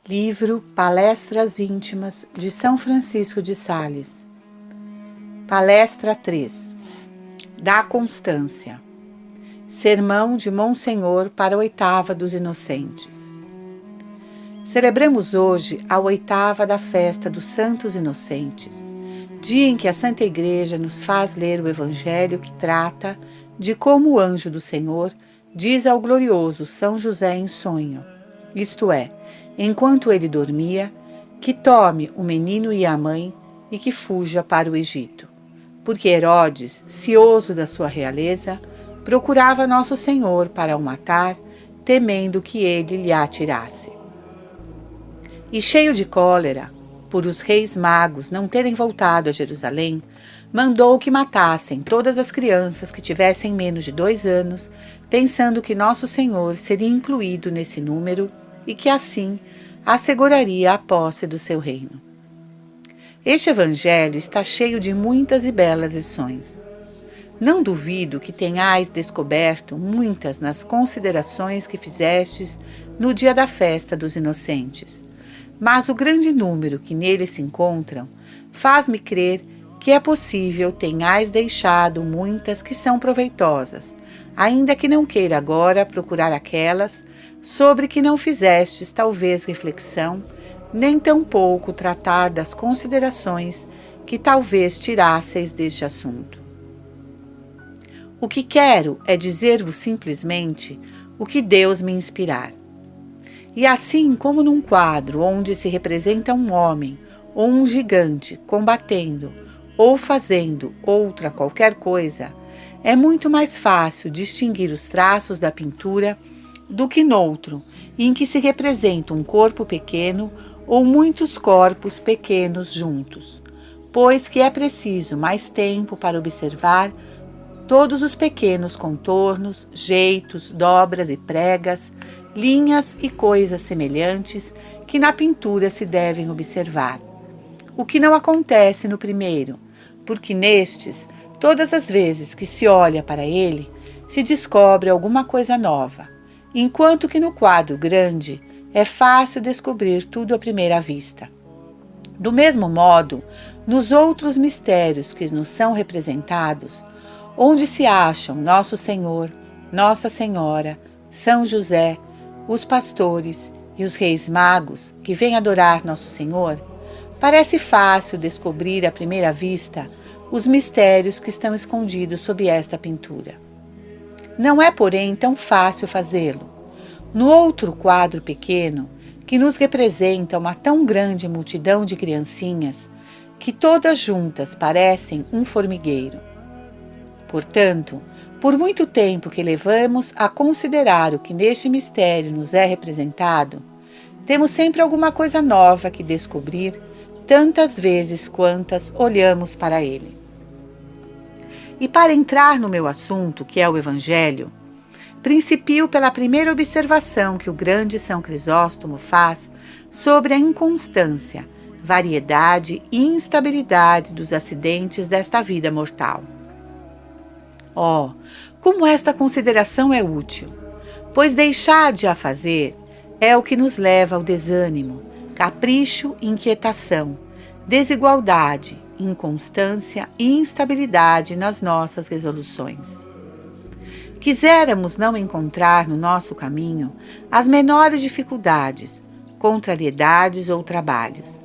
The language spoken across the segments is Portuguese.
Livro Palestras Íntimas de São Francisco de Sales. Palestra 3. Da Constância. Sermão de Monsenhor para a oitava dos Inocentes. Celebramos hoje a oitava da festa dos Santos Inocentes, dia em que a Santa Igreja nos faz ler o Evangelho que trata de como o anjo do Senhor diz ao glorioso São José em sonho, isto é, enquanto ele dormia, que tome o menino e a mãe e que fuja para o Egito, porque Herodes, cioso da sua realeza, procurava Nosso Senhor para o matar, temendo que ele lhe atirasse. E cheio de cólera, por os reis magos não terem voltado a Jerusalém, mandou que matassem todas as crianças que tivessem menos de 2 anos, pensando que Nosso Senhor seria incluído nesse número e que assim asseguraria a posse do seu reino. Este evangelho está cheio de muitas e belas lições. Não duvido que tenhais descoberto muitas nas considerações que fizestes no dia da festa dos inocentes, mas o grande número que nele se encontram faz-me crer que é possível tenhais deixado muitas que são proveitosas, ainda que não queira agora procurar aquelas sobre que não fizestes talvez reflexão, nem tampouco tratar das considerações que talvez tirasseis deste assunto. O que quero é dizer-vos simplesmente o que Deus me inspirar. E assim como num quadro onde se representa um homem ou um gigante combatendo ou fazendo outra qualquer coisa, é muito mais fácil distinguir os traços da pintura do que noutro, em que se representa um corpo pequeno ou muitos corpos pequenos juntos, pois que é preciso mais tempo para observar todos os pequenos contornos, jeitos, dobras e pregas, linhas e coisas semelhantes que na pintura se devem observar. O que não acontece no primeiro, porque nestes, todas as vezes que se olha para ele, se descobre alguma coisa nova, enquanto que no quadro grande é fácil descobrir tudo à primeira vista. Do mesmo modo, nos outros mistérios que nos são representados, onde se acham Nosso Senhor, Nossa Senhora, São José, os pastores e os reis magos que vêm adorar Nosso Senhor, parece fácil descobrir à primeira vista os mistérios que estão escondidos sob esta pintura. Não é, porém, tão fácil fazê-lo. No outro quadro pequeno, que nos representa uma tão grande multidão de criancinhas, que todas juntas parecem um formigueiro. Portanto, por muito tempo que levamos a considerar o que neste mistério nos é representado, temos sempre alguma coisa nova que descobrir, tantas vezes quantas olhamos para ele. E para entrar no meu assunto, que é o Evangelho, principio pela primeira observação que o grande São Crisóstomo faz sobre a inconstância, variedade e instabilidade dos acidentes desta vida mortal. Oh, como esta consideração é útil, pois deixar de a fazer é o que nos leva ao desânimo, capricho e inquietação, desigualdade, inconstância e instabilidade nas nossas resoluções. Quiséramos não encontrar no nosso caminho as menores dificuldades, contrariedades ou trabalhos.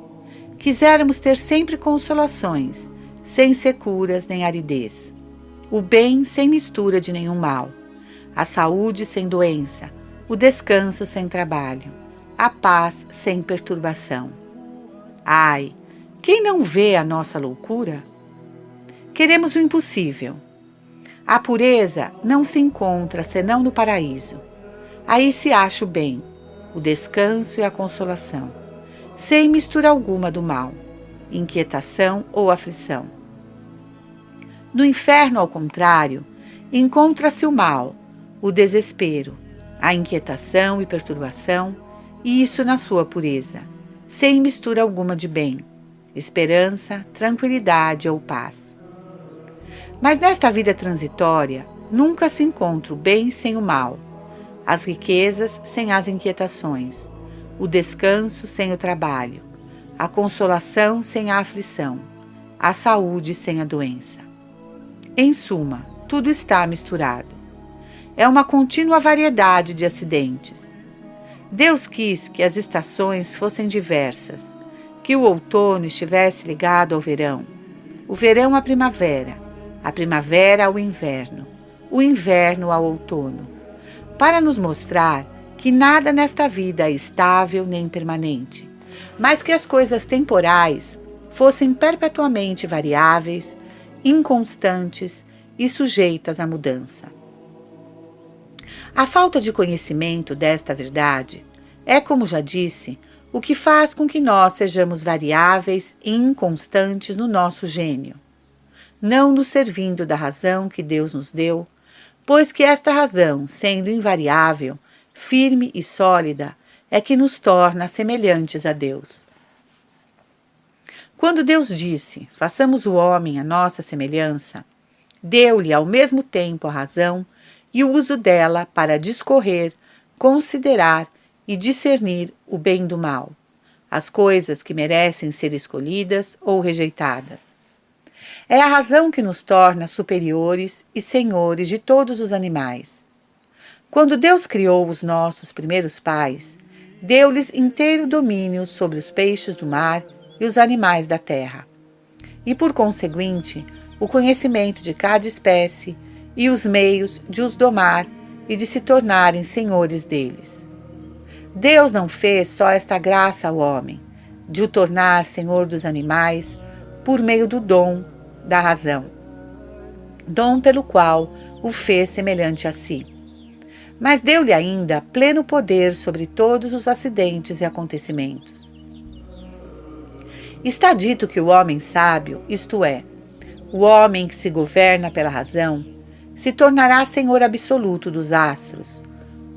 Quiséramos ter sempre consolações, sem securas nem aridez. O bem sem mistura de nenhum mal, a saúde sem doença, o descanso sem trabalho, a paz sem perturbação. Ai, quem não vê a nossa loucura? Queremos o impossível. A pureza não se encontra senão no paraíso. Aí se acha o bem, o descanso e a consolação, sem mistura alguma do mal, inquietação ou aflição. No inferno, ao contrário, encontra-se o mal, o desespero, a inquietação e perturbação, e isso na sua pureza, sem mistura alguma de bem, esperança, tranquilidade ou paz. Mas nesta vida transitória, nunca se encontra o bem sem o mal, as riquezas sem as inquietações, o descanso sem o trabalho, a consolação sem a aflição, a saúde sem a doença. Em suma, tudo está misturado. É uma contínua variedade de acidentes. Deus quis que as estações fossem diversas, que o outono estivesse ligado ao verão, o verão à primavera, a primavera ao inverno, o inverno ao outono, para nos mostrar que nada nesta vida é estável nem permanente, mas que as coisas temporais fossem perpetuamente variáveis, inconstantes e sujeitas à mudança. A falta de conhecimento desta verdade é, como já disse, o que faz com que nós sejamos variáveis e inconstantes no nosso gênio, não nos servindo da razão que Deus nos deu, pois que esta razão, sendo invariável, firme e sólida, é que nos torna semelhantes a Deus. Quando Deus disse, façamos o homem à nossa semelhança, deu-lhe ao mesmo tempo a razão e o uso dela para discorrer, considerar e discernir o bem do mal, as coisas que merecem ser escolhidas ou rejeitadas. É a razão que nos torna superiores e senhores de todos os animais. Quando Deus criou os nossos primeiros pais, deu-lhes inteiro domínio sobre os peixes do mar e os animais da terra, e por conseguinte, o conhecimento de cada espécie e os meios de os domar e de se tornarem senhores deles. Deus não fez só esta graça ao homem, de o tornar senhor dos animais, por meio do dom da razão, dom pelo qual o fez semelhante a si, mas deu-lhe ainda pleno poder sobre todos os acidentes e acontecimentos. Está dito que o homem sábio, isto é, o homem que se governa pela razão, se tornará senhor absoluto dos astros.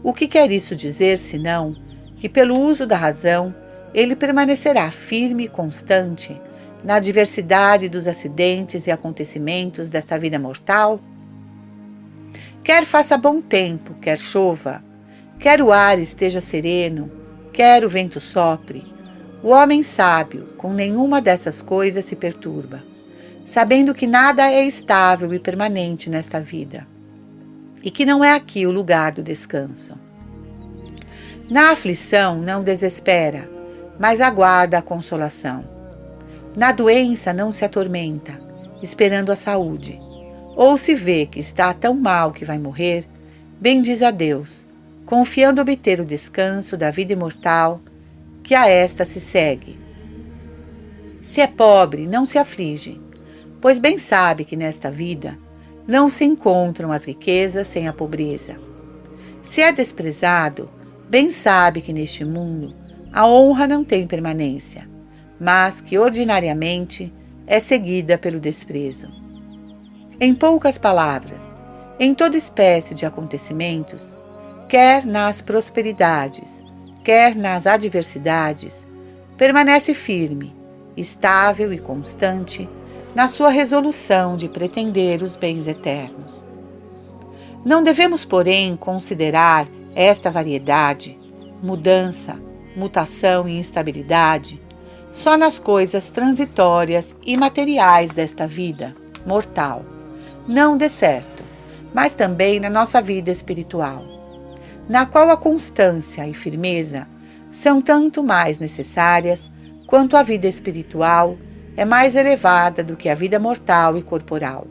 O que quer isso dizer, senão que pelo uso da razão ele permanecerá firme e constante na diversidade dos acidentes e acontecimentos desta vida mortal? Quer faça bom tempo, quer chova, quer o ar esteja sereno, quer o vento sopre, o homem sábio com nenhuma dessas coisas se perturba, sabendo que nada é estável e permanente nesta vida, e que não é aqui o lugar do descanso. Na aflição não desespera, mas aguarda a consolação. Na doença não se atormenta, esperando a saúde. Ou se vê que está tão mal que vai morrer, bendiz a Deus, confiando obter o descanso da vida imortal que a esta se segue. Se é pobre, não se aflige, pois bem sabe que nesta vida não se encontram as riquezas sem a pobreza. Se é desprezado, bem sabe que neste mundo a honra não tem permanência, mas que ordinariamente é seguida pelo desprezo. Em poucas palavras, em toda espécie de acontecimentos, quer nas prosperidades, quer nas adversidades, permanece firme, estável e constante na sua resolução de pretender os bens eternos. Não devemos, porém, considerar esta variedade, mudança, mutação e instabilidade só nas coisas transitórias e materiais desta vida mortal, não de certo, mas também na nossa vida espiritual, na qual a constância e firmeza são tanto mais necessárias quanto a vida espiritual é mais elevada do que a vida mortal e corporal.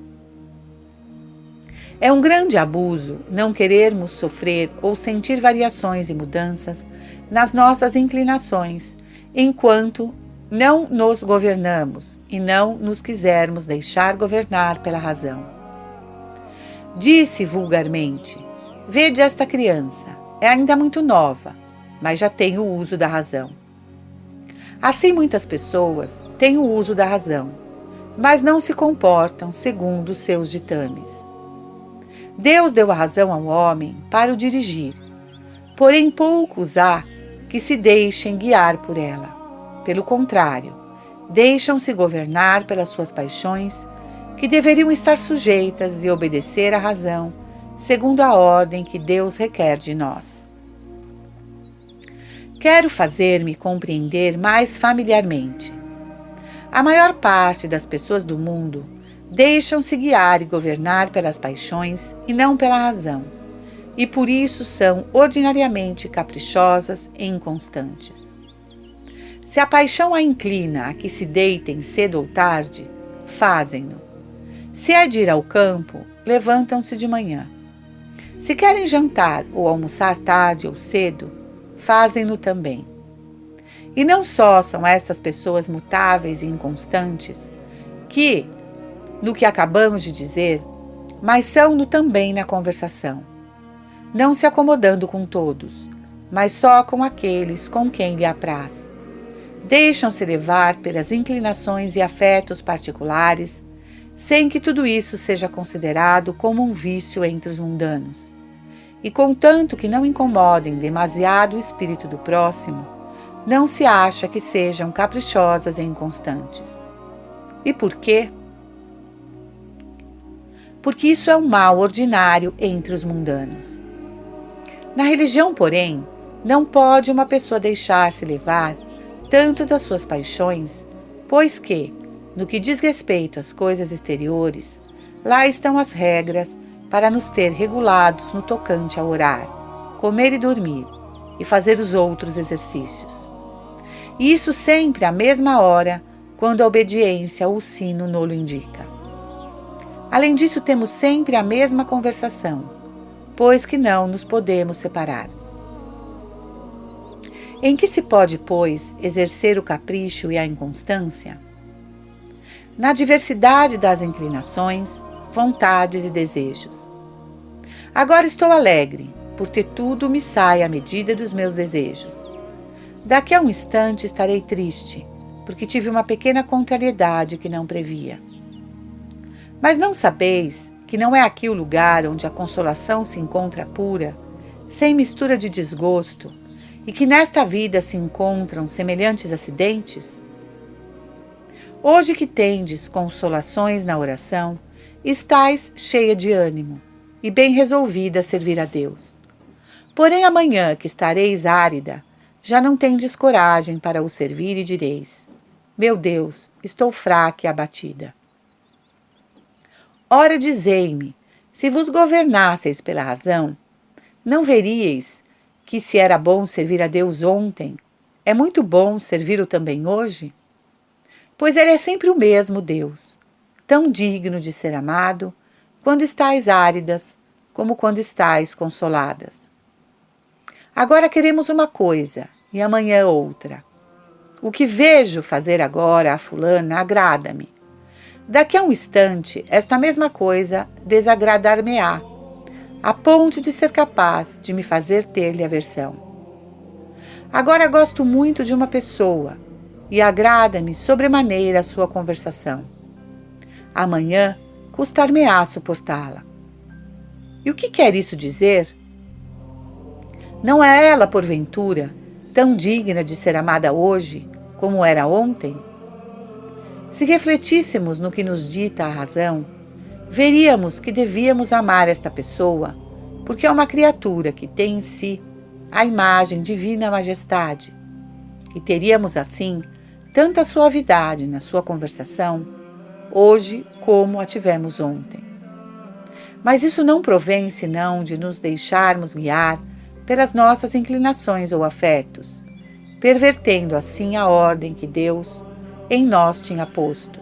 É um grande abuso não querermos sofrer ou sentir variações e mudanças nas nossas inclinações, enquanto não nos governamos e não nos quisermos deixar governar pela razão. Disse vulgarmente: vede esta criança, é ainda muito nova, mas já tem o uso da razão. Assim muitas pessoas têm o uso da razão, mas não se comportam segundo os seus ditames. Deus deu a razão ao homem para o dirigir, porém poucos há que se deixem guiar por ela. Pelo contrário, deixam-se governar pelas suas paixões, que deveriam estar sujeitas e obedecer à razão, segundo a ordem que Deus requer de nós. Quero fazer-me compreender mais familiarmente. A maior parte das pessoas do mundo deixam-se guiar e governar pelas paixões e não pela razão, e por isso são ordinariamente caprichosas e inconstantes. Se a paixão a inclina a que se deitem cedo ou tarde, fazem-no. Se é de ir ao campo, levantam-se de manhã. Se querem jantar ou almoçar tarde ou cedo, fazem-no também. E não só são estas pessoas mutáveis e inconstantes, no que acabamos de dizer, mas são-no também na conversação, não se acomodando com todos, mas só com aqueles com quem lhe apraz. Deixam-se levar pelas inclinações e afetos particulares, sem que tudo isso seja considerado como um vício entre os mundanos. E contanto que não incomodem demasiado o espírito do próximo, não se acha que sejam caprichosas e inconstantes. E por quê? Porque isso é um mal ordinário entre os mundanos. Na religião, porém, não pode uma pessoa deixar-se levar tanto das suas paixões, pois que, no que diz respeito às coisas exteriores, lá estão as regras para nos ter regulados no tocante a orar, comer e dormir, e fazer os outros exercícios. E isso sempre à mesma hora, quando a obediência ou o sino nolo indica. Além disso, temos sempre a mesma conversação, pois que não nos podemos separar. Em que se pode, pois, exercer o capricho e a inconstância? Na diversidade das inclinações, vontades e desejos. Agora estou alegre, porque tudo me sai à medida dos meus desejos. Daqui a um instante estarei triste, porque tive uma pequena contrariedade que não previa. Mas não sabeis que não é aqui o lugar onde a consolação se encontra pura, sem mistura de desgosto, e que nesta vida se encontram semelhantes acidentes? Hoje que tendes consolações na oração, estais cheia de ânimo e bem resolvida a servir a Deus. Porém amanhã que estareis árida, já não tendes coragem para o servir e direis: meu Deus, estou fraca e abatida. Ora, dizei-me, se vos governasseis pela razão, não veríeis que se era bom servir a Deus ontem, é muito bom servi-lo também hoje? Pois ele é sempre o mesmo Deus, tão digno de ser amado, quando estáis áridas, como quando estáis consoladas. Agora queremos uma coisa, e amanhã outra. O que vejo fazer agora a fulana agrada-me. Daqui a um instante, esta mesma coisa desagradar-me-á, a ponto de ser capaz de me fazer ter-lhe aversão. Agora gosto muito de uma pessoa, e agrada-me sobremaneira a sua conversação. Amanhã custar-me-á suportá-la. E o que quer isso dizer? Não é ela, porventura, tão digna de ser amada hoje como era ontem? Se refletíssemos no que nos dita a razão, veríamos que devíamos amar esta pessoa, porque é uma criatura que tem em si a imagem divina majestade, e teríamos assim tanta suavidade na sua conversação, hoje como a tivemos ontem. Mas isso não provém senão de nos deixarmos guiar pelas nossas inclinações ou afetos, pervertendo assim a ordem que Deus em nós tinha posto.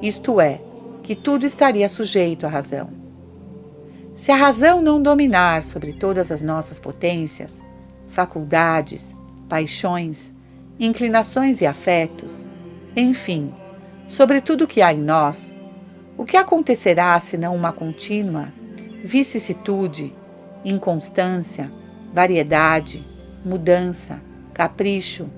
Isto é, que tudo estaria sujeito à razão. Se a razão não dominar sobre todas as nossas potências, faculdades, paixões, inclinações e afetos, enfim, sobre tudo o que há em nós, o que acontecerá senão uma contínua vicissitude, inconstância, variedade, mudança, capricho,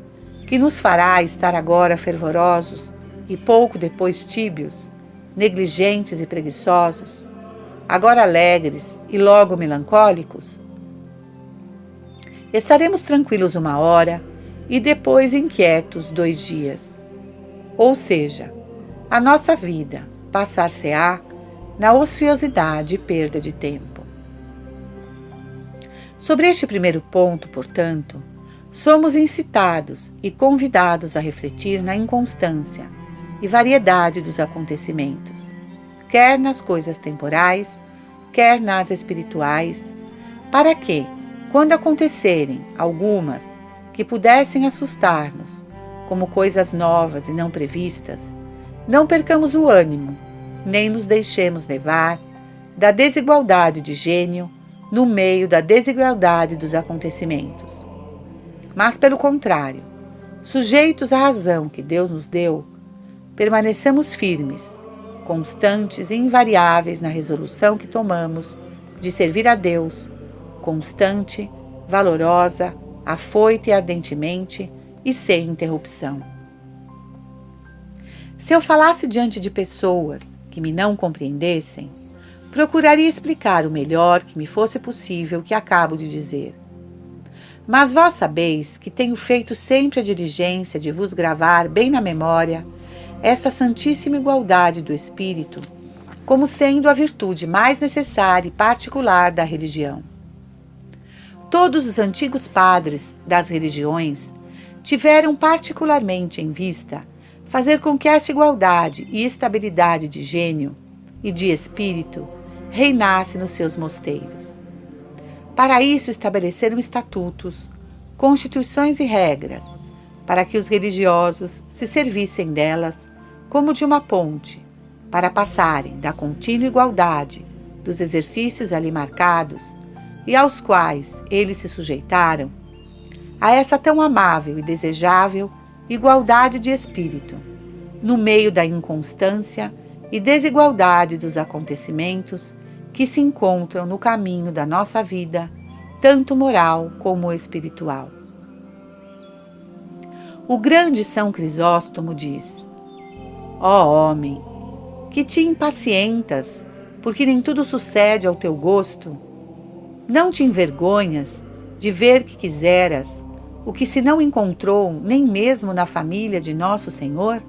que nos fará estar agora fervorosos e pouco depois tíbios, negligentes e preguiçosos, agora alegres e logo melancólicos? Estaremos tranquilos uma hora e depois inquietos 2 dias. Ou seja, a nossa vida passar-se-á na ociosidade e perda de tempo. Sobre este primeiro ponto, portanto, somos incitados e convidados a refletir na inconstância e variedade dos acontecimentos, quer nas coisas temporais, quer nas espirituais, para que, quando acontecerem algumas que pudessem assustar-nos, como coisas novas e não previstas, não percamos o ânimo, nem nos deixemos levar da desigualdade de gênio no meio da desigualdade dos acontecimentos. Mas, pelo contrário, sujeitos à razão que Deus nos deu, permaneçamos firmes, constantes e invariáveis na resolução que tomamos de servir a Deus, constante, valorosa, afoita e ardentemente e sem interrupção. Se eu falasse diante de pessoas que me não compreendessem, procuraria explicar o melhor que me fosse possível o que acabo de dizer. Mas vós sabeis que tenho feito sempre a diligência de vos gravar bem na memória esta santíssima igualdade do Espírito, como sendo a virtude mais necessária e particular da religião. Todos os antigos padres das religiões tiveram particularmente em vista fazer com que esta igualdade e estabilidade de gênio e de espírito reinasse nos seus mosteiros. Para isso estabeleceram estatutos, constituições e regras, para que os religiosos se servissem delas como de uma ponte, para passarem da contínua igualdade dos exercícios ali marcados e aos quais eles se sujeitaram, a essa tão amável e desejável igualdade de espírito, no meio da inconstância e desigualdade dos acontecimentos que se encontram no caminho da nossa vida, tanto moral como espiritual. O grande São Crisóstomo diz: ó homem, que te impacientas, porque nem tudo sucede ao teu gosto, não te envergonhas de ver que quiseras o que se não encontrou nem mesmo na família de nosso Senhor?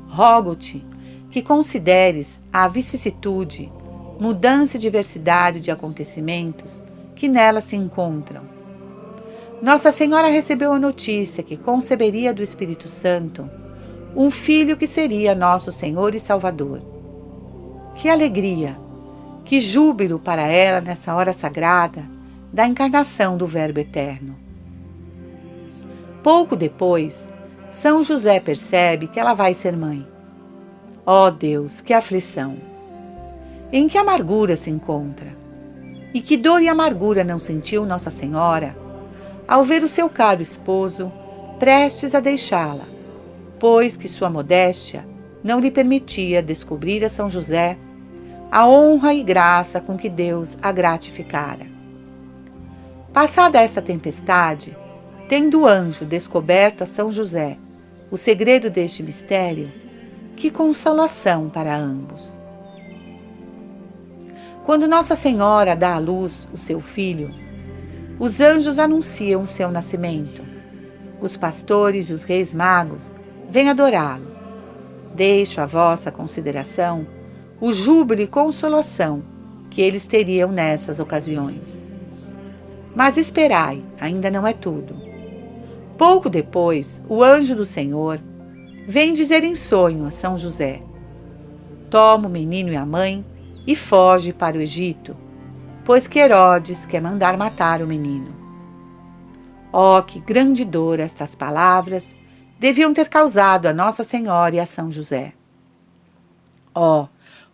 Rogo-te que consideres a vicissitude, mudança e diversidade de acontecimentos que nela se encontram. Nossa Senhora recebeu a notícia que conceberia do Espírito Santo um filho que seria nosso Senhor e Salvador. Que alegria, que júbilo para ela nessa hora sagrada da encarnação do Verbo Eterno. Pouco depois, São José percebe que ela vai ser mãe. Ó Deus, que aflição! Em que amargura se encontra? E que dor e amargura não sentiu Nossa Senhora ao ver o seu caro esposo prestes a deixá-la, pois que sua modéstia não lhe permitia descobrir a São José a honra e graça com que Deus a gratificara. Passada esta tempestade, tendo o anjo descoberto a São José o segredo deste mistério, que consolação para ambos! Quando Nossa Senhora dá à luz o seu filho, os anjos anunciam o seu nascimento. Os pastores e os reis magos vêm adorá-lo. Deixo à vossa consideração o júbilo e consolação que eles teriam nessas ocasiões. Mas esperai, ainda não é tudo. Pouco depois, o anjo do Senhor vem dizer em sonho a São José: toma o menino e a mãe e foge para o Egito, pois que Herodes quer mandar matar o menino. Oh, que grande dor estas palavras deviam ter causado a Nossa Senhora e a São José. Oh,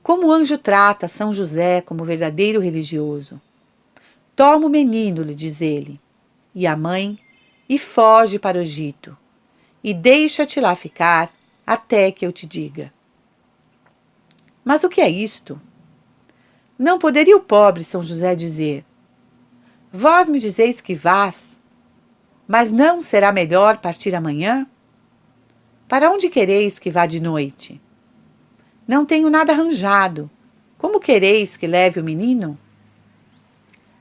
como o anjo trata São José como verdadeiro religioso. Toma o menino, lhe diz ele, e a mãe, e foge para o Egito, e deixa-te lá ficar até que eu te diga. Mas o que é isto? Não poderia o pobre São José dizer: vós me dizeis que vás, mas não será melhor partir amanhã? Para onde quereis que vá de noite? Não tenho nada arranjado. Como quereis que leve o menino?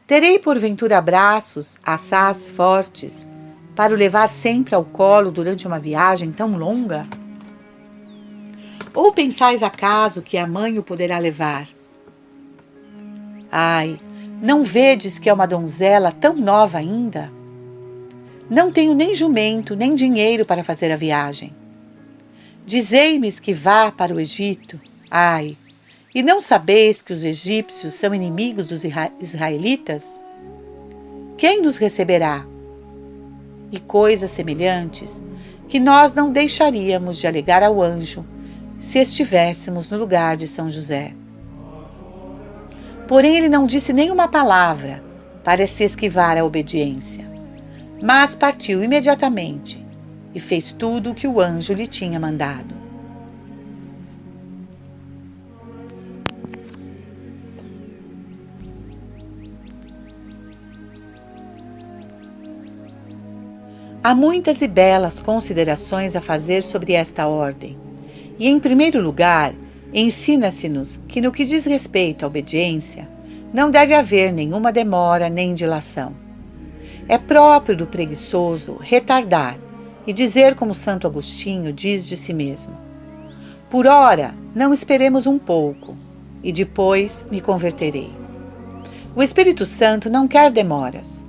Terei porventura braços, assaz fortes, para o levar sempre ao colo durante uma viagem tão longa? Ou pensais acaso que a mãe o poderá levar? Ai, não vedes que é uma donzela tão nova ainda? Não tenho nem jumento, nem dinheiro para fazer a viagem. Dizei-me que vá para o Egito. Ai, e não sabeis que os egípcios são inimigos dos israelitas? Quem nos receberá? E coisas semelhantes que nós não deixaríamos de alegar ao anjo se estivéssemos no lugar de São José. Porém, ele não disse nenhuma palavra para se esquivar à obediência, mas partiu imediatamente e fez tudo o que o anjo lhe tinha mandado. Há muitas e belas considerações a fazer sobre esta ordem, e, em primeiro lugar, ensina-se-nos que, no que diz respeito à obediência, não deve haver nenhuma demora nem dilação. É próprio do preguiçoso retardar e dizer como Santo Agostinho diz de si mesmo: por ora, não esperemos um pouco, e depois me converterei. O Espírito Santo não quer demoras,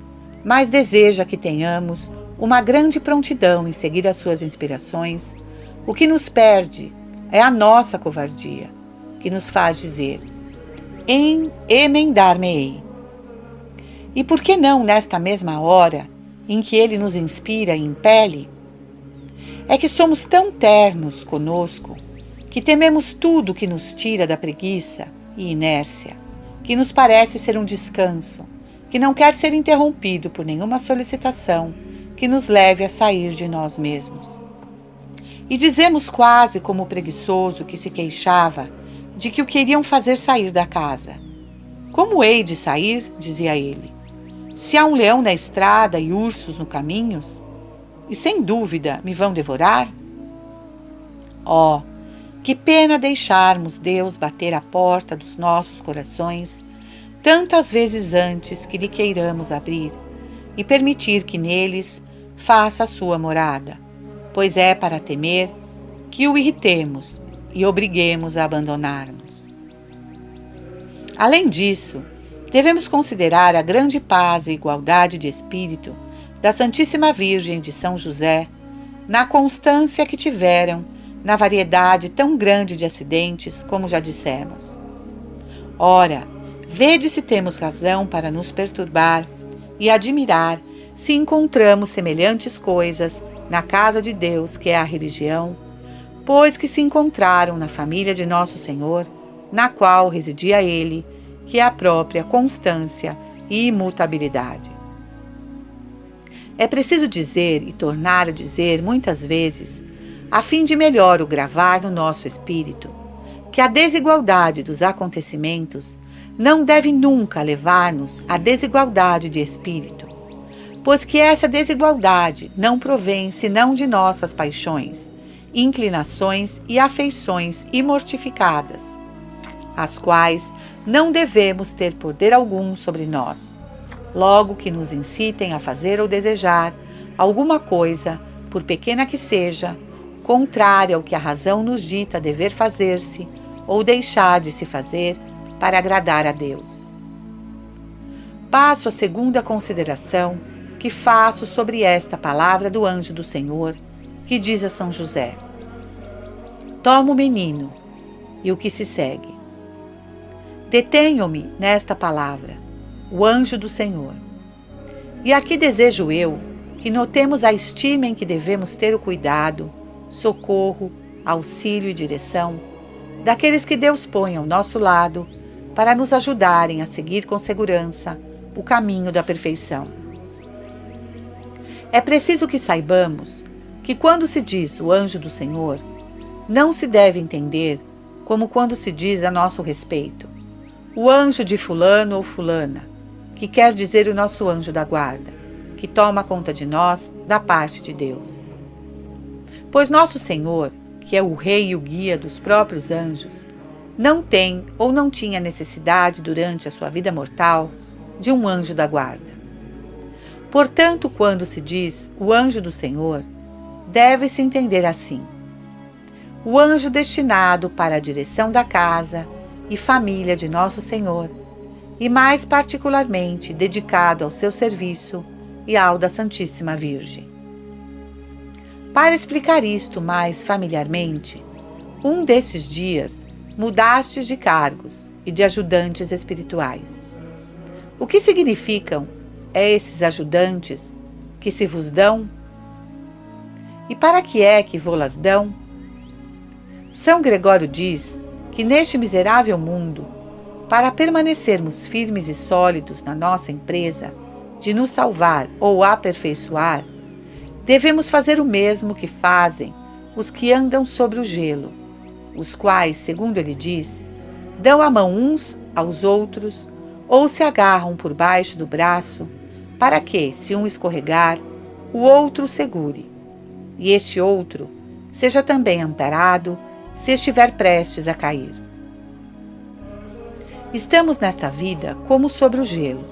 mas deseja que tenhamos uma grande prontidão em seguir as suas inspirações. O que nos perde é a nossa covardia, que nos faz dizer: emendar-me-ei. E por que não nesta mesma hora em que ele nos inspira e impele? É que somos tão ternos conosco que tememos tudo que nos tira da preguiça e inércia, que nos parece ser um descanso, que não quer ser interrompido por nenhuma solicitação que nos leve a sair de nós mesmos. E dizemos quase como o preguiçoso que se queixava de que o queriam fazer sair da casa. Como hei de sair, dizia ele, se há um leão na estrada e ursos no caminho, e sem dúvida me vão devorar? Oh, que pena deixarmos Deus bater à porta dos nossos corações tantas vezes antes que lhe queiramos abrir e permitir que neles faça a sua morada, pois é para temer que o irritemos e obriguemos a abandonar-nos. Além disso, devemos considerar a grande paz e igualdade de espírito da Santíssima Virgem de São José, na constância que tiveram na variedade tão grande de acidentes, como já dissemos. Ora, vede se temos razão para nos perturbar e admirar se encontramos semelhantes coisas na casa de Deus, que é a religião, pois que se encontraram na família de Nosso Senhor, na qual residia Ele, que é a própria constância e imutabilidade. É preciso dizer e tornar a dizer muitas vezes, a fim de melhor o gravar no nosso espírito, que a desigualdade dos acontecimentos não deve nunca levar-nos à desigualdade de espírito, pois que essa desigualdade não provém senão de nossas paixões, inclinações e afeições imortificadas, as quais não devemos ter poder algum sobre nós, logo que nos incitem a fazer ou desejar alguma coisa, por pequena que seja, contrária ao que a razão nos dita dever fazer-se ou deixar de se fazer para agradar a Deus. Passo à segunda consideração que faço sobre esta palavra do anjo do Senhor, que diz a São José: toma o menino e o que se segue. Detenho-me nesta palavra, o anjo do Senhor. E aqui desejo eu que notemos a estima em que devemos ter o cuidado, socorro, auxílio e direção daqueles que Deus põe ao nosso lado para nos ajudarem a seguir com segurança o caminho da perfeição. É preciso que saibamos que quando se diz o anjo do Senhor, não se deve entender como quando se diz a nosso respeito o anjo de fulano ou fulana, que quer dizer o nosso anjo da guarda, que toma conta de nós da parte de Deus. Pois nosso Senhor, que é o rei e o guia dos próprios anjos, não tem ou não tinha necessidade durante a sua vida mortal de um anjo da guarda. Portanto, quando se diz o anjo do Senhor, deve-se entender assim: o anjo destinado para a direção da casa e família de Nosso Senhor, e mais particularmente dedicado ao seu serviço e ao da Santíssima Virgem. Para explicar isto mais familiarmente, um desses dias mudastes de cargos e de ajudantes espirituais. O que significam esses ajudantes que se vos dão? E para que é que vô-las dão? São Gregório diz que neste miserável mundo, para permanecermos firmes e sólidos na nossa empresa de nos salvar ou aperfeiçoar, devemos fazer o mesmo que fazem os que andam sobre o gelo, os quais, segundo ele diz, dão a mão uns aos outros ou se agarram por baixo do braço, para que, se um escorregar, o outro o segure, e este outro seja também amparado se estiver prestes a cair. Estamos nesta vida como sobre o gelo,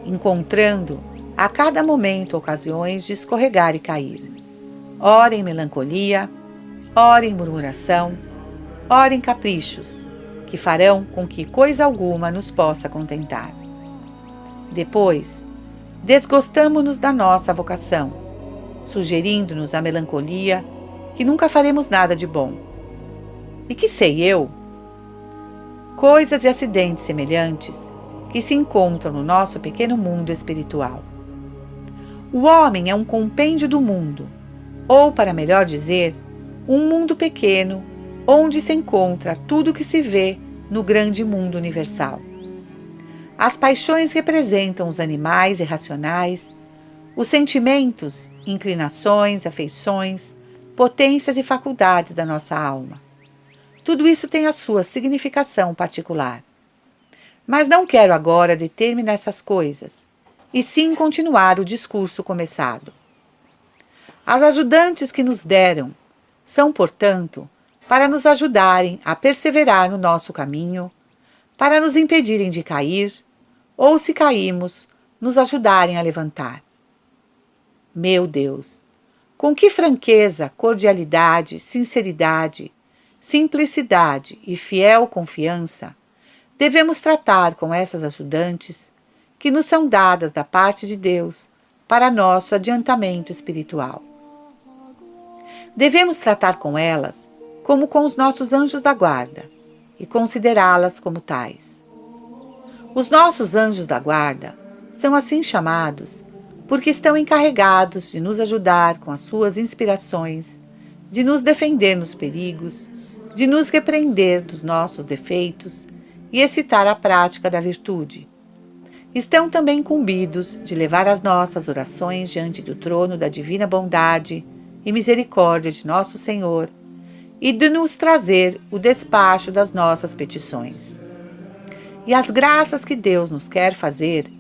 encontrando a cada momento ocasiões de escorregar e cair, ora em melancolia, ora em murmuração, ora em caprichos, que farão com que coisa alguma nos possa contentar. Depois, desgostamo-nos da nossa vocação, sugerindo-nos a melancolia que nunca faremos nada de bom. E que sei eu? Coisas e acidentes semelhantes que se encontram no nosso pequeno mundo espiritual. O homem é um compêndio do mundo, ou, para melhor dizer, um mundo pequeno onde se encontra tudo o que se vê no grande mundo universal. As paixões representam os animais irracionais, os sentimentos, inclinações, afeições, potências e faculdades da nossa alma. Tudo isso tem a sua significação particular. Mas não quero agora deter-me nessas coisas, e sim continuar o discurso começado. As ajudantes que nos deram são, portanto, para nos ajudarem a perseverar no nosso caminho, para nos impedirem de cair, ou se caímos, nos ajudarem a levantar. Meu Deus, com que franqueza, cordialidade, sinceridade, simplicidade e fiel confiança devemos tratar com essas ajudantes que nos são dadas da parte de Deus para nosso adiantamento espiritual. Devemos tratar com elas como com os nossos anjos da guarda e considerá-las como tais. Os nossos anjos da guarda são assim chamados porque estão encarregados de nos ajudar com as suas inspirações, de nos defender nos perigos, de nos repreender dos nossos defeitos e excitar a prática da virtude. Estão também incumbidos de levar as nossas orações diante do trono da divina bondade e misericórdia de nosso Senhor e de nos trazer o despacho das nossas petições. E as graças que Deus nos quer fazer,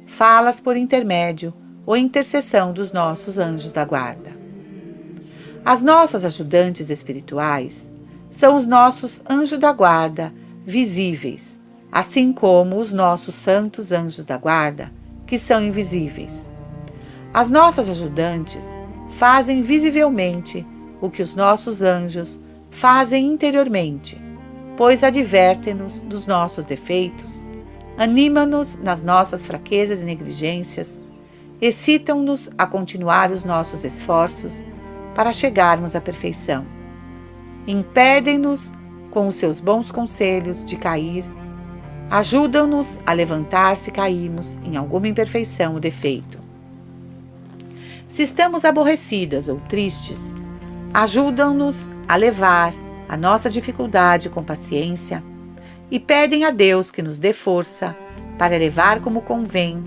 fá-las por intermédio ou intercessão dos nossos anjos da guarda. As nossas ajudantes espirituais são os nossos anjos da guarda visíveis, assim como os nossos santos anjos da guarda, que são invisíveis. As nossas ajudantes fazem visivelmente o que os nossos anjos fazem interiormente, pois advertem-nos dos nossos defeitos, animam-nos nas nossas fraquezas e negligências, excitam-nos a continuar os nossos esforços para chegarmos à perfeição. Impedem-nos, com os seus bons conselhos, de cair, ajudam-nos a levantar se caímos em alguma imperfeição ou defeito. Se estamos aborrecidas ou tristes, ajudam-nos a levar a nossa dificuldade com paciência e pedem a Deus que nos dê força para levar como convém,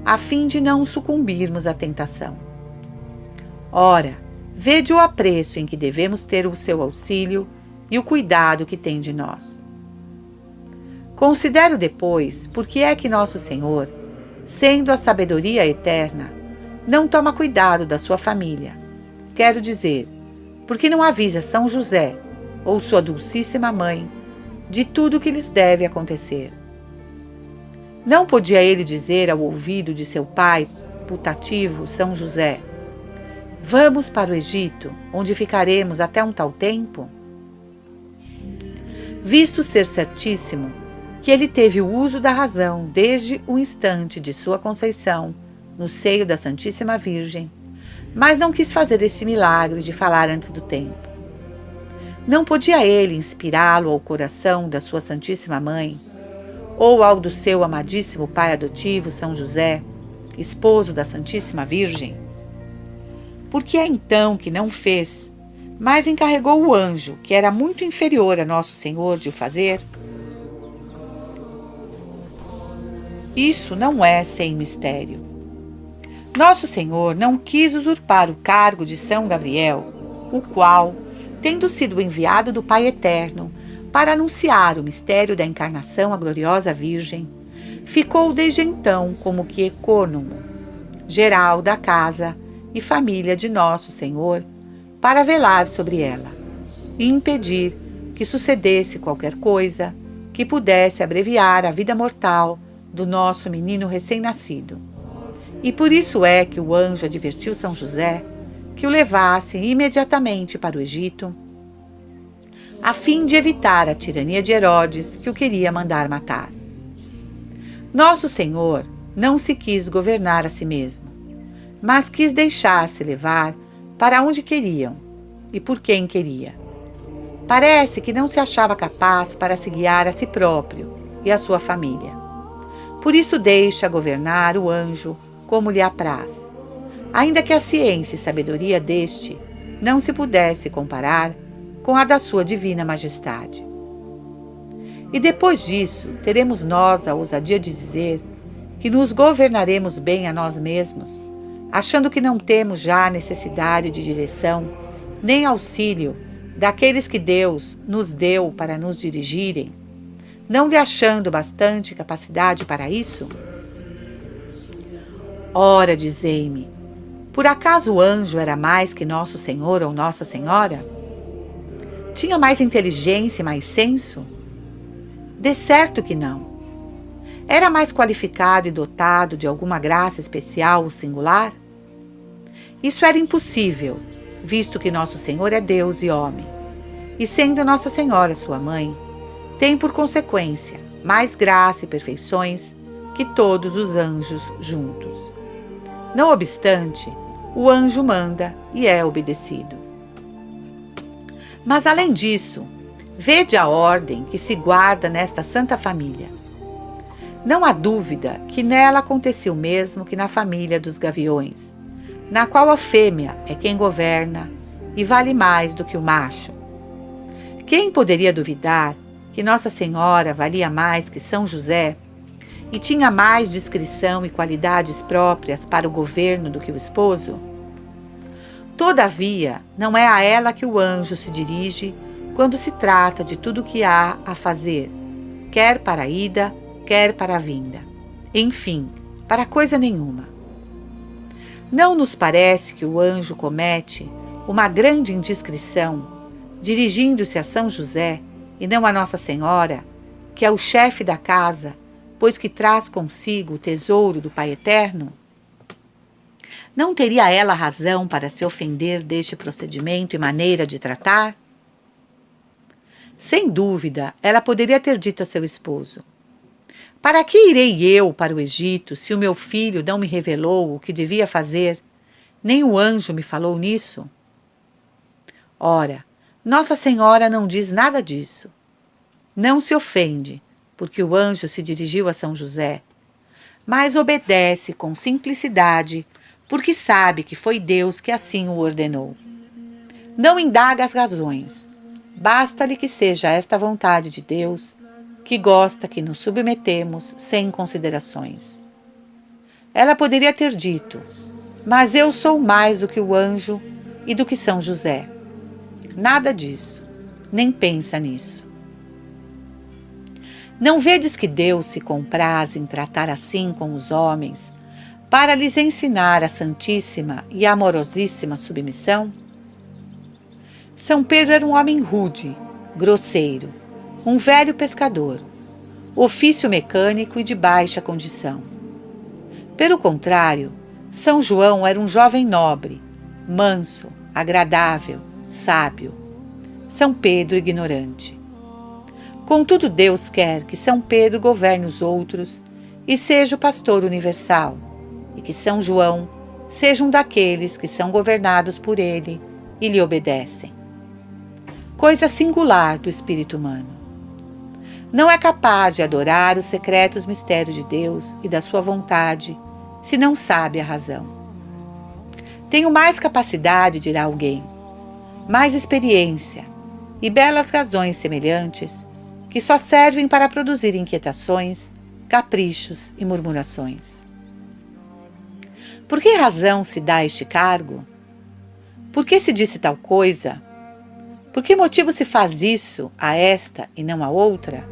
a fim de não sucumbirmos à tentação. Ora, vede o apreço em que devemos ter o seu auxílio e o cuidado que tem de nós. Considero depois por que é que nosso Senhor, sendo a sabedoria eterna, não toma cuidado da sua família. Quero dizer, porque não avisa São José ou sua dulcíssima mãe de tudo o que lhes deve acontecer. Não podia ele dizer ao ouvido de seu pai putativo São José: vamos para o Egito, onde ficaremos até um tal tempo? Visto ser certíssimo que ele teve o uso da razão desde o instante de sua conceição no seio da Santíssima Virgem, mas não quis fazer este milagre de falar antes do tempo. Não podia ele inspirá-lo ao coração da sua Santíssima Mãe, ou ao do seu amadíssimo pai adotivo, São José, esposo da Santíssima Virgem? Por que é então que não fez, mas encarregou o anjo, que era muito inferior a Nosso Senhor, de o fazer? Isso não é sem mistério. Nosso Senhor não quis usurpar o cargo de São Gabriel, o qual, tendo sido enviado do Pai Eterno para anunciar o mistério da encarnação à gloriosa Virgem, ficou desde então como que ecônomo, geral da casa e família de Nosso Senhor, para velar sobre ela e impedir que sucedesse qualquer coisa que pudesse abreviar a vida mortal do nosso menino recém-nascido. E por isso é que o anjo advertiu São José que o levasse imediatamente para o Egito, a fim de evitar a tirania de Herodes, que o queria mandar matar. Nosso Senhor não se quis governar a si mesmo, mas quis deixar-se levar para onde queriam e por quem queria. Parece que não se achava capaz para se guiar a si próprio e a sua família. Por isso deixa governar o anjo como lhe apraz, ainda que a ciência e sabedoria deste não se pudesse comparar com a da sua divina majestade. E depois disso, teremos nós a ousadia de dizer que nos governaremos bem a nós mesmos, achando que não temos já necessidade de direção nem auxílio daqueles que Deus nos deu para nos dirigirem, não lhe achando bastante capacidade para isso? Ora, dizei-me, por acaso o anjo era mais que Nosso Senhor ou Nossa Senhora? Tinha mais inteligência e mais senso? De certo que não. Era mais qualificado e dotado de alguma graça especial ou singular? Isso era impossível, visto que Nosso Senhor é Deus e homem, e sendo Nossa Senhora sua mãe, tem por consequência mais graça e perfeições que todos os anjos juntos. Não obstante, o anjo manda e é obedecido. Mas além disso, vede a ordem que se guarda nesta santa família. Não há dúvida que nela acontecia o mesmo que na família dos gaviões, na qual a fêmea é quem governa e vale mais do que o macho. Quem poderia duvidar que Nossa Senhora valia mais que São José e tinha mais discrição e qualidades próprias para o governo do que o esposo? Todavia, não é a ela que o anjo se dirige quando se trata de tudo o que há a fazer, quer para a ida, quer para a vinda. Enfim, para coisa nenhuma. Não nos parece que o anjo comete uma grande indiscrição, dirigindo-se a São José e não a Nossa Senhora, que é o chefe da casa, pois que traz consigo o tesouro do Pai Eterno? Não teria ela razão para se ofender deste procedimento e maneira de tratar? Sem dúvida, ela poderia ter dito a seu esposo: para que irei eu para o Egito se o meu filho não me revelou o que devia fazer, nem o anjo me falou nisso? Ora, Nossa Senhora não diz nada disso. Não se ofende, porque o anjo se dirigiu a São José, mas obedece com simplicidade, porque sabe que foi Deus que assim o ordenou. Não indaga as razões, basta-lhe que seja esta vontade de Deus, que gosta que nos submetemos sem considerações. Ela poderia ter dito: mas eu sou mais do que o anjo e do que São José. Nada disso, nem pensa nisso. Não vedes que Deus se compraz em tratar assim com os homens, para lhes ensinar a santíssima e amorosíssima submissão? São Pedro era um homem rude, grosseiro, um velho pescador, ofício mecânico e de baixa condição. Pelo contrário, São João era um jovem nobre, manso, agradável, sábio. São Pedro ignorante. Contudo, Deus quer que São Pedro governe os outros e seja o pastor universal. e que São João seja um daqueles que são governados por ele e lhe obedecem. Coisa singular do espírito humano. Não é capaz de adorar os secretos mistérios de Deus e da sua vontade, se não sabe a razão. Tenho mais capacidade, dirá alguém, mais experiência e belas razões semelhantes que só servem para produzir inquietações, caprichos e murmurações. Por que razão se dá este cargo? Por que se disse tal coisa? Por que motivo se faz isso a esta e não a outra?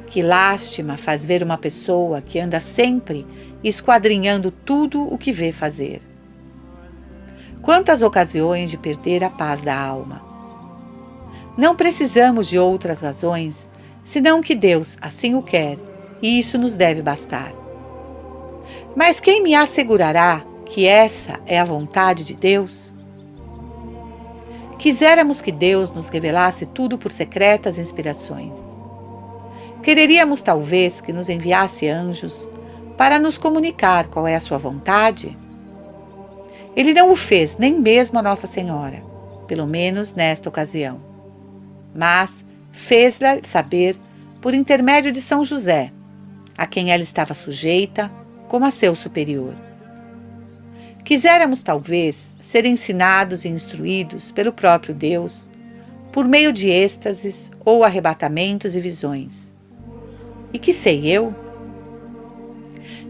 Que lástima faz ver uma pessoa que anda sempre esquadrinhando tudo o que vê fazer. Quantas ocasiões de perder a paz da alma. Não precisamos de outras razões, senão que Deus assim o quer, e isso nos deve bastar. Mas quem me assegurará que essa é a vontade de Deus? Quiséramos que Deus nos revelasse tudo por secretas inspirações. Quereríamos talvez que nos enviasse anjos para nos comunicar qual é a sua vontade? Ele não o fez nem mesmo a Nossa Senhora, pelo menos nesta ocasião. Mas fez-lhe saber por intermédio de São José, a quem ela estava sujeita como a seu superior. Quiséramos talvez ser ensinados e instruídos pelo próprio Deus, por meio de êxtases ou arrebatamentos e visões. E que sei eu?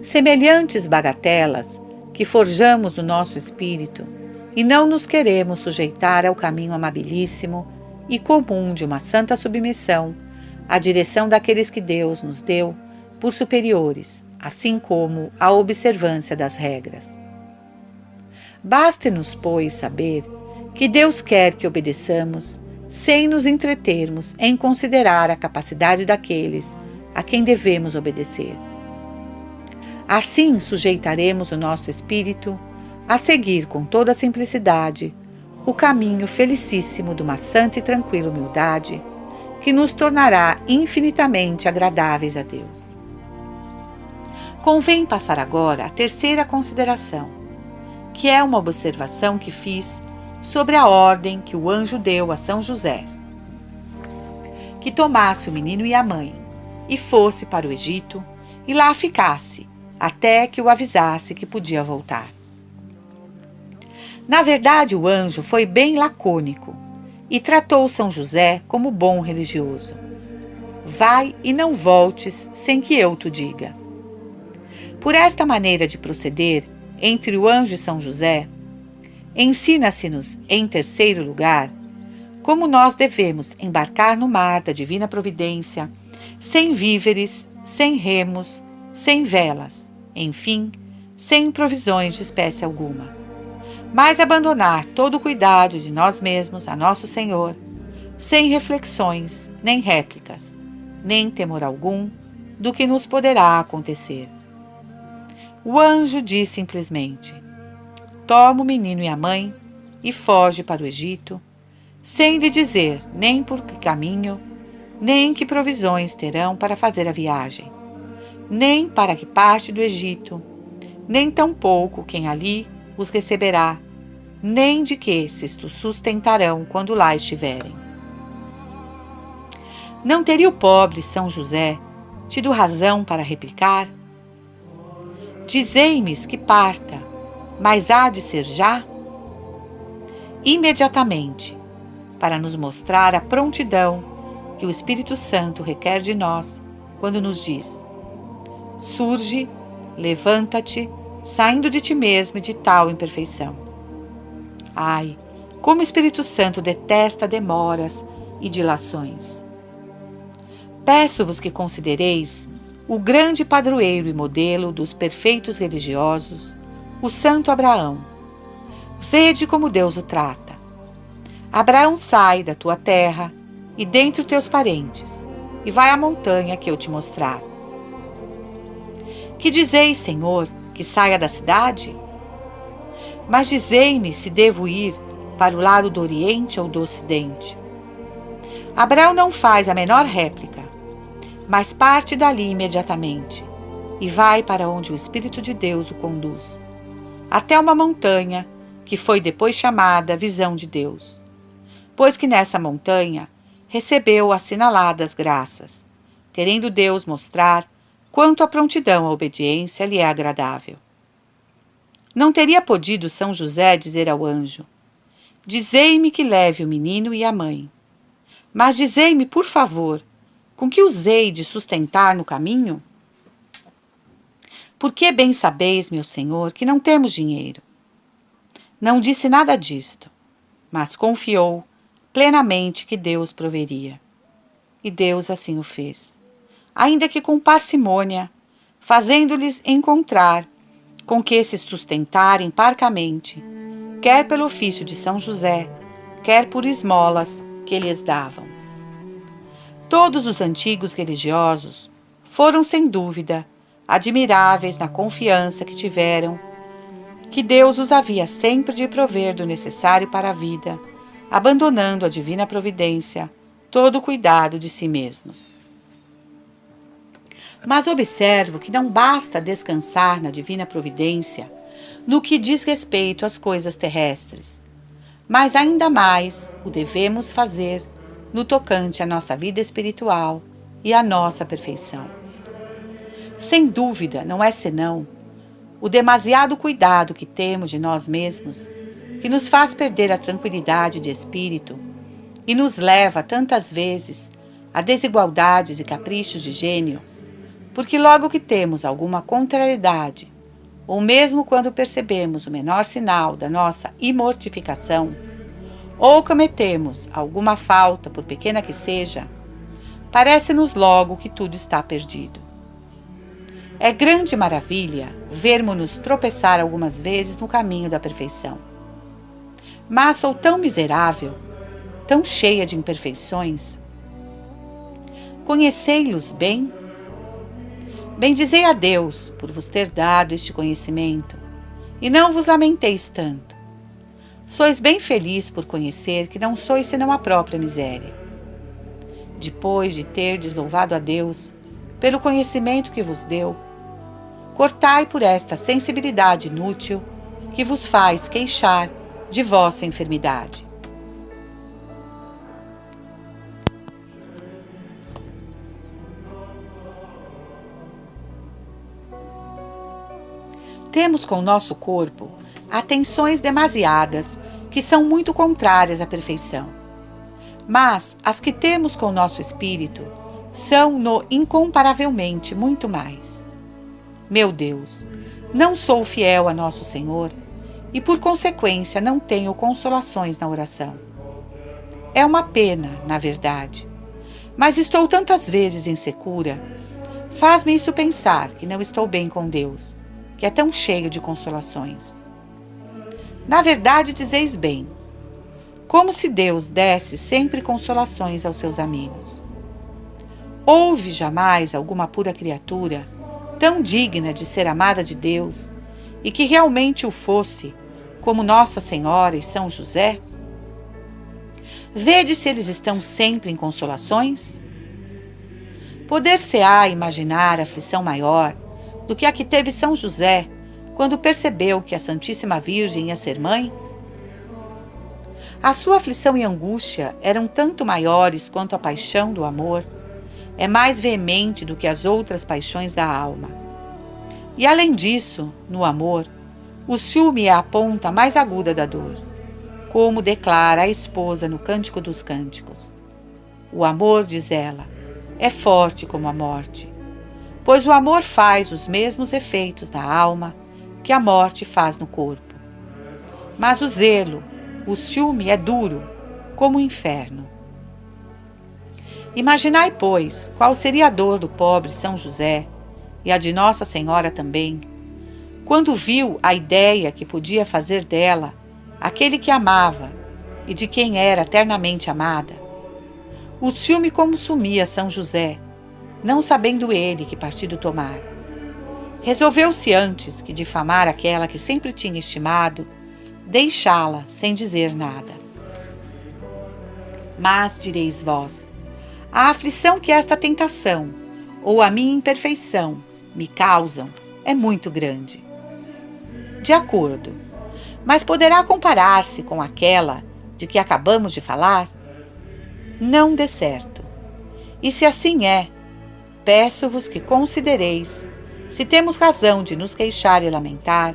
Semelhantes bagatelas que forjamos no nosso espírito e não nos queremos sujeitar ao caminho amabilíssimo e comum de uma santa submissão à direção daqueles que Deus nos deu por superiores, assim como a observância das regras. Baste-nos, pois, saber que Deus quer que obedeçamos sem nos entretermos em considerar a capacidade daqueles a quem devemos obedecer. Assim sujeitaremos o nosso espírito a seguir com toda a simplicidade o caminho felicíssimo de uma santa e tranquila humildade que nos tornará infinitamente agradáveis a Deus. Convém passar agora à terceira consideração, que é uma observação que fiz sobre a ordem que o anjo deu a São José, que tomasse o menino e a mãe e fosse para o Egito e lá ficasse, até que o avisasse que podia voltar. Na verdade, o anjo foi bem lacônico e tratou São José como bom religioso. Vai e não voltes sem que eu te diga. Por esta maneira de proceder entre o anjo e São José, ensina-se-nos, em terceiro lugar, como nós devemos embarcar no mar da divina providência, sem víveres, sem remos, sem velas, enfim, sem provisões de espécie alguma, mas abandonar todo o cuidado de nós mesmos a Nosso Senhor, sem reflexões, nem réplicas, nem temor algum do que nos poderá acontecer. O anjo diz simplesmente: toma o menino e a mãe e foge para o Egito, sem lhe dizer nem por que caminho, nem que provisões terão para fazer a viagem, nem para que parte do Egito, nem tampouco quem ali os receberá, nem de que se sustentarão quando lá estiverem. Não teria o pobre São José tido razão para replicar? Dizei-me que parta, mas há de ser já? Imediatamente, para nos mostrar a prontidão que o Espírito Santo requer de nós quando nos diz: surge, levanta-te, saindo de ti mesmo e de tal imperfeição. Ai, como o Espírito Santo detesta demoras e dilações. Peço-vos que considereis o grande padroeiro e modelo dos perfeitos religiosos, o santo Abraão. Vede como Deus o trata. Abraão sai da tua terra e dentre os teus parentes, e vai à montanha que eu te mostrar. Que dizeis, Senhor, que saia da cidade? Mas dizei-me se devo ir para o lado do Oriente ou do Ocidente. Abraão não faz a menor réplica, mas parte dali imediatamente, e vai para onde o Espírito de Deus o conduz, até uma montanha que foi depois chamada Visão de Deus, pois que nessa montanha recebeu assinaladas graças, querendo Deus mostrar quanto a prontidão à obediência lhe é agradável. Não teria podido São José dizer ao anjo: dizei-me que leve o menino e a mãe, mas dizei-me, por favor, com que usei de sustentar no caminho? Porque bem sabeis, meu senhor, que não temos dinheiro. Não disse nada disto, mas confiou plenamente que Deus proveria. E Deus assim o fez, ainda que com parcimônia, fazendo-lhes encontrar com que se sustentarem parcamente, quer pelo ofício de São José, quer por esmolas que lhes davam. Todos os antigos religiosos foram, sem dúvida, admiráveis na confiança que tiveram que Deus os havia sempre de prover do necessário para a vida, abandonando à divina providência todo o cuidado de si mesmos. Mas observo que não basta descansar na divina providência no que diz respeito às coisas terrestres, mas ainda mais o devemos fazer no tocante à nossa vida espiritual e à nossa perfeição. Sem dúvida, não é senão o demasiado cuidado que temos de nós mesmos que nos faz perder a tranquilidade de espírito e nos leva tantas vezes a desigualdades e caprichos de gênio, porque logo que temos alguma contrariedade, ou mesmo quando percebemos o menor sinal da nossa imortificação, ou cometemos alguma falta, por pequena que seja, parece-nos logo que tudo está perdido. É grande maravilha vermos-nos tropeçar algumas vezes no caminho da perfeição. Mas sou tão miserável, tão cheia de imperfeições. Conhecei-los bem? Bendizei a Deus por vos ter dado este conhecimento, e não vos lamenteis tanto. Sois bem feliz por conhecer que não sois senão a própria miséria. Depois de terdes louvado a Deus pelo conhecimento que vos deu, cortai por esta sensibilidade inútil que vos faz queixar de vossa enfermidade. Temos com o nosso corpo atenções demasiadas que são muito contrárias à perfeição. Mas as que temos com o nosso espírito são-no incomparavelmente muito mais. Meu Deus, não sou fiel a nosso Senhor e por consequência não tenho consolações na oração. É uma pena, na verdade, mas estou tantas vezes insegura, faz-me isso pensar que não estou bem com Deus, que é tão cheio de consolações. Na verdade, dizeis bem, como se Deus desse sempre consolações aos seus amigos. Houve jamais alguma pura criatura tão digna de ser amada de Deus e que realmente o fosse, como Nossa Senhora e São José? Vede se eles estão sempre em consolações? Poder-se-á imaginar aflição maior do que a que teve São José quando percebeu que a Santíssima Virgem ia ser mãe? A sua aflição e angústia eram tanto maiores quanto a paixão do amor é mais veemente do que as outras paixões da alma. E além disso, no amor, o ciúme é a ponta mais aguda da dor, como declara a esposa no Cântico dos Cânticos. O amor, diz ela, é forte como a morte, pois o amor faz os mesmos efeitos na alma que a morte faz no corpo. Mas o zelo, o ciúme é duro, como o inferno. Imaginai, pois, qual seria a dor do pobre São José, e a de Nossa Senhora também, quando viu a ideia que podia fazer dela aquele que amava e de quem era eternamente amada. O ciúme consumia São José, não sabendo ele que partido tomar. Resolveu-se antes que difamar aquela que sempre tinha estimado, deixá-la sem dizer nada. Mas, direis vós, a aflição que esta tentação, ou a minha imperfeição, me causam é muito grande. De acordo, mas poderá comparar-se com aquela de que acabamos de falar? Não dê certo. E se assim é, peço-vos que considereis se temos razão de nos queixar e lamentar,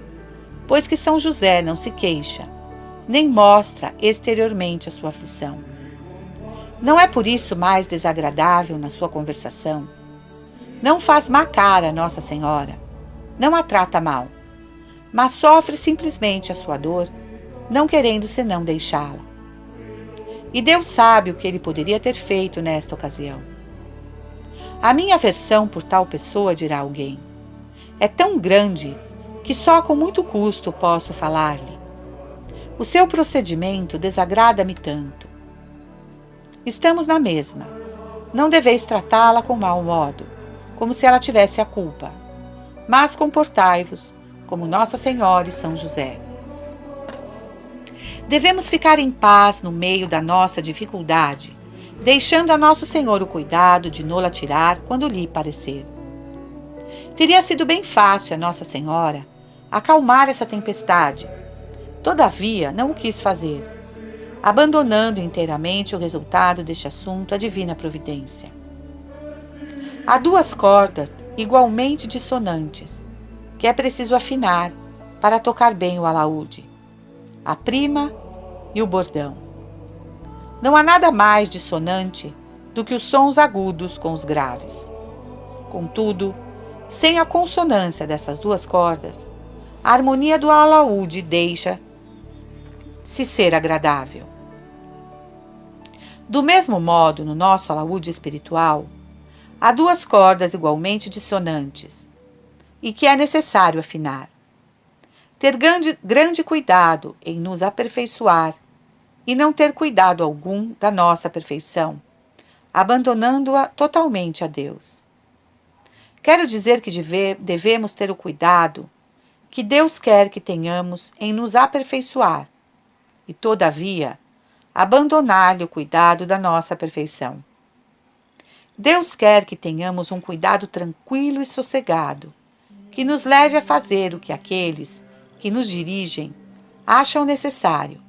pois que São José não se queixa, nem mostra exteriormente a sua aflição. Não é por isso mais desagradável na sua conversação. Não faz má cara a Nossa Senhora, não a trata mal, mas sofre simplesmente a sua dor, não querendo senão deixá-la. E Deus sabe o que ele poderia ter feito nesta ocasião. A minha aversão por tal pessoa, dirá alguém, é tão grande que só com muito custo posso falar-lhe. O seu procedimento desagrada-me tanto. Estamos na mesma. Não deveis tratá-la com mau modo, como se ela tivesse a culpa, mas comportai-vos como Nossa Senhora e São José. Devemos ficar em paz no meio da nossa dificuldade, deixando a Nosso Senhor o cuidado de nola tirar quando lhe parecer. Teria sido bem fácil a Nossa Senhora acalmar essa tempestade. Todavia, não o quis fazer, abandonando inteiramente o resultado deste assunto à divina providência. Há duas cordas igualmente dissonantes, que é preciso afinar para tocar bem o alaúde: a prima e o bordão. Não há nada mais dissonante do que os sons agudos com os graves. Contudo, sem a consonância dessas duas cordas, a harmonia do alaúde deixa-se ser agradável. Do mesmo modo, no nosso alaúde espiritual, há duas cordas igualmente dissonantes, e que é necessário afinar. Ter grande cuidado em nos aperfeiçoar e não ter cuidado algum da nossa perfeição, abandonando-a totalmente a Deus. Quero dizer que devemos ter o cuidado que Deus quer que tenhamos em nos aperfeiçoar e, todavia, abandonar-lhe o cuidado da nossa perfeição. Deus quer que tenhamos um cuidado tranquilo e sossegado, que nos leve a fazer o que aqueles que nos dirigem acham necessário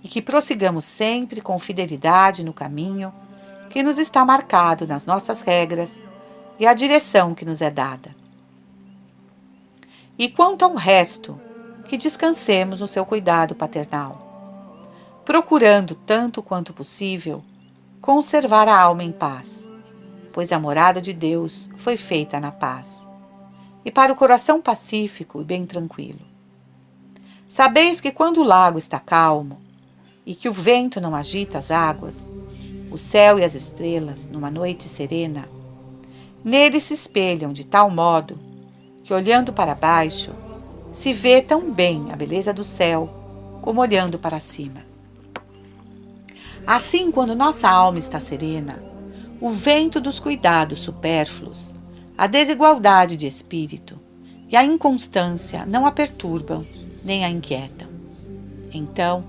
e que prossigamos sempre com fidelidade no caminho que nos está marcado nas nossas regras e a direção que nos é dada. E quanto ao resto, que descansemos no seu cuidado paternal, procurando tanto quanto possível conservar a alma em paz, pois a morada de Deus foi feita na paz, e para o coração pacífico e bem tranquilo. Sabeis que quando o lago está calmo e que o vento não agita as águas, o céu e as estrelas, numa noite serena, nele se espelham de tal modo que, olhando para baixo, se vê tão bem a beleza do céu como olhando para cima. Assim, quando nossa alma está serena, o vento dos cuidados supérfluos, a desigualdade de espírito e a inconstância não a perturbam nem a inquietam. Então,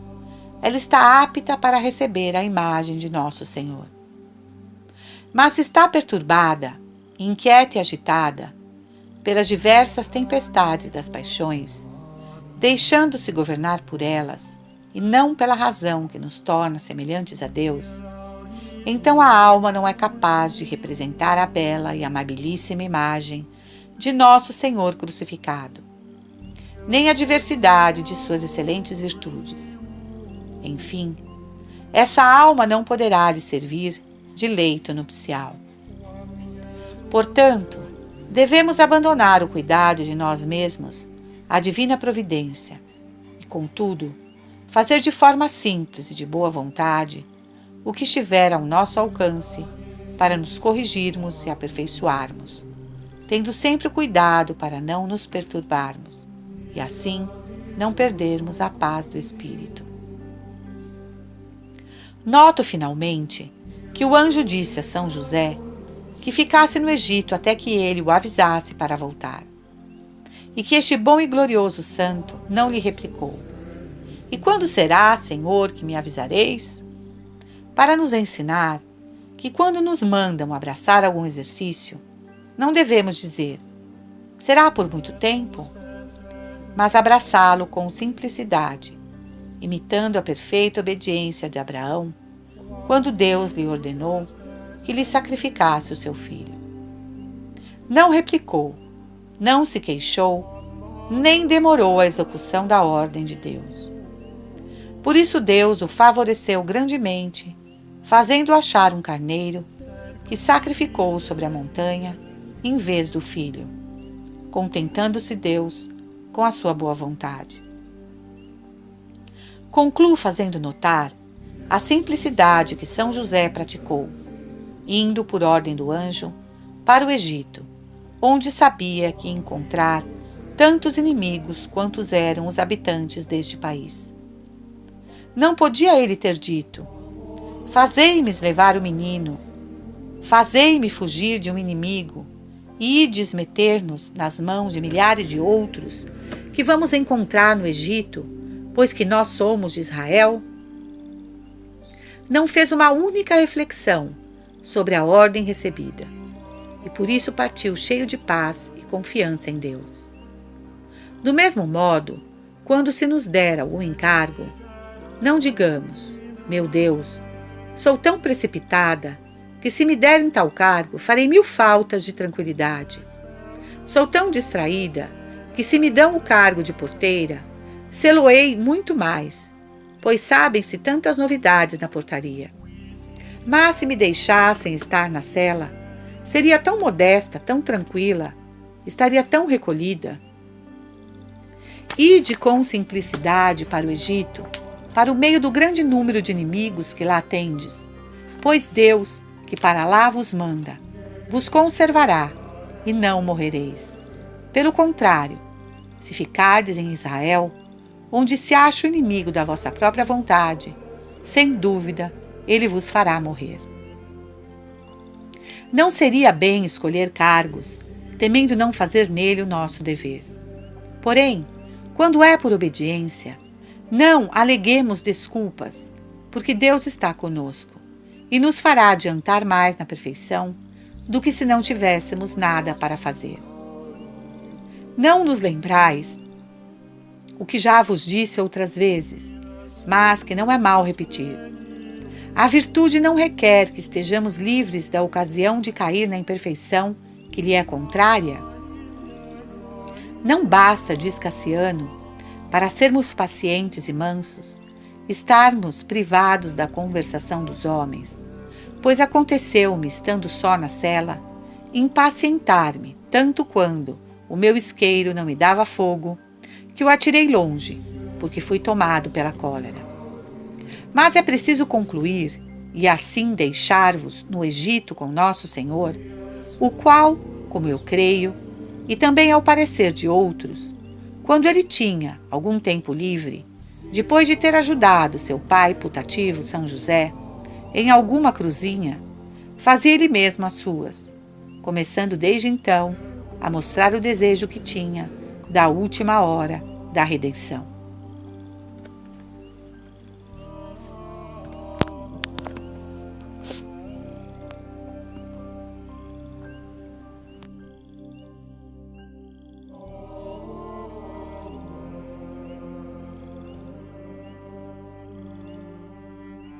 ela está apta para receber a imagem de Nosso Senhor. Mas se está perturbada, inquieta e agitada pelas diversas tempestades das paixões, deixando-se governar por elas e não pela razão que nos torna semelhantes a Deus, então a alma não é capaz de representar a bela e amabilíssima imagem de Nosso Senhor crucificado, nem a diversidade de suas excelentes virtudes. Enfim, essa alma não poderá lhe servir de leito nupcial. Portanto, devemos abandonar o cuidado de nós mesmos à divina providência e, contudo, fazer de forma simples e de boa vontade o que estiver ao nosso alcance para nos corrigirmos e aperfeiçoarmos, tendo sempre cuidado para não nos perturbarmos e, assim, não perdermos a paz do espírito. Noto, finalmente, que o anjo disse a São José que ficasse no Egito até que ele o avisasse para voltar, e que este bom e glorioso santo não lhe replicou: "E quando será, Senhor, que me avisareis?" Para nos ensinar que, quando nos mandam abraçar algum exercício, não devemos dizer: Será por muito tempo? Mas abraçá-lo com simplicidade, imitando a perfeita obediência de Abraão, quando Deus lhe ordenou que lhe sacrificasse o seu filho. Não replicou, não se queixou, nem demorou a execução da ordem de Deus. Por isso Deus o favoreceu grandemente, fazendo achar um carneiro, que sacrificou sobre a montanha, em vez do filho, contentando-se Deus com a sua boa vontade. Concluo fazendo notar a simplicidade que São José praticou, indo por ordem do anjo para o Egito, onde sabia que ia encontrar tantos inimigos quantos eram os habitantes deste país. Não podia ele ter dito: fazei-me levar o menino, fazei-me fugir de um inimigo, e ides meter-nos nas mãos de milhares de outros que vamos encontrar no Egito, pois que nós somos de Israel? Não fez uma única reflexão sobre a ordem recebida, e por isso partiu cheio de paz e confiança em Deus. Do mesmo modo, quando se nos dera o encargo, não digamos: meu Deus, sou tão precipitada que se me derem tal cargo, farei 1000 faltas de tranquilidade. Sou tão distraída que se me dão o cargo de porteira, sê-lo-ei muito mais, pois sabem-se tantas novidades na portaria. Mas se me deixassem estar na cela, seria tão modesta, tão tranquila, estaria tão recolhida. Ide com simplicidade para o Egito, para o meio do grande número de inimigos que lá tendes, pois Deus, que para lá vos manda, vos conservará, e não morrereis. Pelo contrário, se ficardes em Israel, onde se acha o inimigo da vossa própria vontade, sem dúvida, ele vos fará morrer. Não seria bem escolher cargos, temendo não fazer nele o nosso dever. Porém, quando é por obediência, não aleguemos desculpas, porque Deus está conosco e nos fará adiantar mais na perfeição do que se não tivéssemos nada para fazer. Não nos lembrais o que já vos disse outras vezes, mas que não é mal repetir. A virtude não requer que estejamos livres da ocasião de cair na imperfeição que lhe é contrária. Não basta, diz Cassiano, para sermos pacientes e mansos, estarmos privados da conversação dos homens, pois aconteceu-me, estando só na cela, impacientar-me, tanto quando o meu isqueiro não me dava fogo, que o atirei longe, porque fui tomado pela cólera. Mas é preciso concluir, e assim deixar-vos no Egito com nosso Senhor, o qual, como eu creio, e também ao parecer de outros, quando ele tinha algum tempo livre, depois de ter ajudado seu pai putativo, São José, em alguma cruzinha, fazia ele mesmo as suas, começando desde então a mostrar o desejo que tinha da última hora da redenção.